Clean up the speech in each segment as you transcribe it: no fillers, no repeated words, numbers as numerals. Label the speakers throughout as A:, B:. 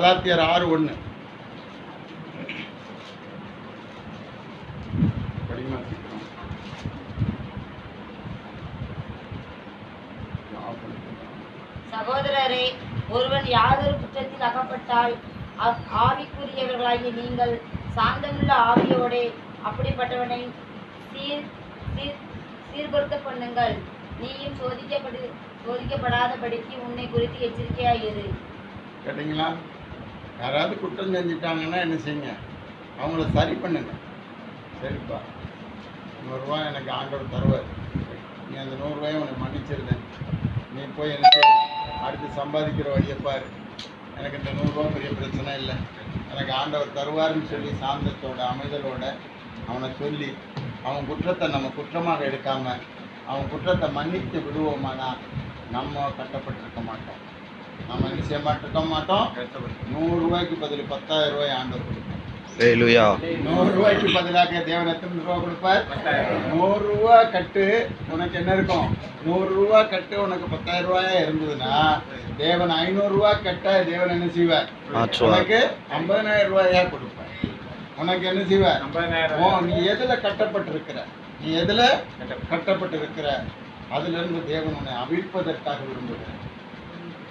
A: கலாத்தியர் 6:1.
B: சகோதரரே, ஒருவன் யாதொரு குற்றத்தில் அகப்பட்டால் ஆவிக்குரியவர்களாகிய நீங்கள் சாந்தமுள்ள ஆவியோடே அப்படிப்பட்டவனை சீர்பொருத்த பண்ணுங்கள். நீயும் சோதிக்கப்படாதபடிக்கு உன்னை குறித்து எச்சரிக்கையாயிரு.
A: கேட்டீங்களா? யாராவது குற்றம் செஞ்சுட்டாங்கன்னா என்ன செய்யுங்க? அவங்கள சரி பண்ணுங்க. சரிப்பா, 100 ரூபா எனக்கு ஆண்டவர் தருவார், நீ அந்த 100 ரூபாயை உனக்கு மன்னிச்சிருந்தேன், நீ போய் எனக்கு அடுத்து சம்பாதிக்கிற வழியை பாரு, எனக்கு இந்த 100 ரூபா பெரிய பிரச்சனை இல்லை, எனக்கு ஆண்டவர் தருவார்னு சொல்லி சாந்தத்தோட அமைதலோட அவனை சொல்லி அவன் குற்றத்தை நம்ம குற்றமாக எடுக்காம அவன் குற்றத்தை மன்னித்து விடுவோமானா நம்ம கட்டப்பட்டிருக்க மாட்டோம். நம்ம என்ன செய்ய மாட்டோம். 100 ரூபாய்க்கு பதில் 10,000 ரூபாய் ஆண்டவர் கொடுப்பார். 100 ரூபாய்க்கு பதிலாக தேவன் எத்தனை ரூபா கொடுப்பார்? 100 ரூபா கட்டு உனக்கு என்ன இருக்கும்? 100 ரூபா கட்டு உனக்கு 10,000 ரூபாயா இருந்ததுன்னா தேவன் 500 ரூபா கட்ட தேவன் என்ன செய்வார்? உனக்கு 50,000 ரூபாயா கொடுப்பார். உனக்கு என்ன செய்வார்? நீ எதுல கட்டப்பட்டிருக்கிற, நீ எதுல கட்டப்பட்டிருக்கிற அதுல இருந்து தேவன் உன்னை அவிழ்ப்பதற்காக விரும்புகிறார்.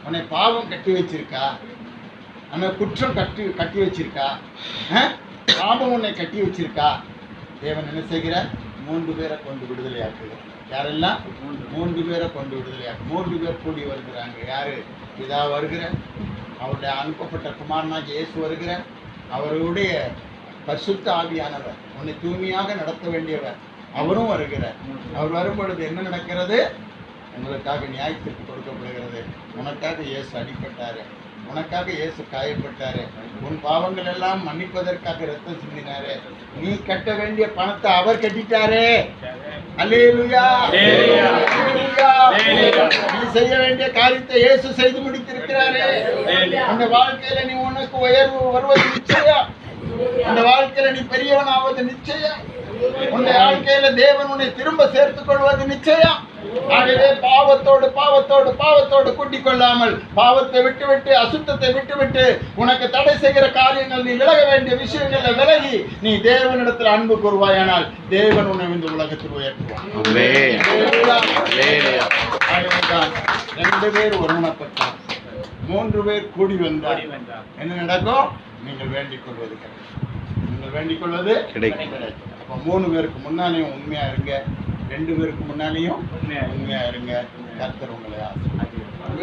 A: உன்னை பாவம் கட்டி வச்சிருக்கா, அந்த குற்றம் கட்டி வச்சிருக்கா, பாவம் உன்னை கட்டி வச்சிருக்கா, தேவன் என்ன செய்கிறார்? 3 பேரை கொண்டு விடுதலையாக்குகிறார். யாரெல்லாம்? 3 பேரை கொண்டு விடுதலையாக்கு. 3 பேர் கூடி வருகிறாங்க. யாரு? பிதா வருகிற, அவருடைய அனுப்பப்பட்ட குமாரனாகிய இயேசு வருகிற, அவருடைய பரிசுத்த ஆவியானவர், உன்னை தூய்மையாக நடத்த வேண்டியவர், அவரும் வருகிறார். அவர் வரும்பொழுது என்ன நடக்கிறது? உங்களுக்காக நியாயத்திற்கு கொடுக்கப்படுகிறது. உனக்காக இயேசு அடிப்பட்டாரு, உனக்காக இயேசு காயப்பட்டாரு, உன் பாவங்கள் எல்லாம் மன்னிப்பதற்காக ரத்தம் சிந்தினாரு, நீ கட்ட வேண்டிய பணத்தை அவர் கட்டிட்டாரே. அல்லேலூயா, அல்லேலூயா. நீ செய்ய வேண்டிய காரியத்தை இயேசு செய்து முடித்திருக்கிறாரே. அந்த வாழ்க்கையில நீ உனக்கு உயர்வு வருவது நிச்சயம். அந்த வாழ்க்கையில நீ பெரியவன் ஆவது நிச்சயம். உன்னுடைய வாழ்க்கையில தேவன் உன்னை திரும்ப சேர்த்துக் கொள்வது நிச்சயம். ஆகவே பாவத்தோடு கூட்டிக் கொள்ளாமல், பாவத்தை விட்டுவிட்டு, அசுத்தத்தை விட்டுவிட்டு, உனக்கு தடை செய்கிற காரியங்கள், நீ விலக வேண்டிய விஷயங்களை விலகி நீ தேவனிடத்தில் அன்பு கூறுவாயானால் தேவன் உன்னை இந்த உலகத்தில் உயர்த்துவான். 2 பேர் ஒருமனப்பட்டார், 3 பேர் கூடி வந்தார். என்ன நடக்கும்? நீங்கள் வேண்டிக் கொள்வது கிடைக்கும். நீங்கள் வேண்டிக் கொள்வது கிடைக்கும். அப்போ 3 பேருக்கு முன்னாலேயும் உண்மையா இருங்க, 2 பேருக்கு முன்னாலேயும் உண்மையா இருங்க. கர்த்தர் உங்களை ஆசீர்வதிப்பார்.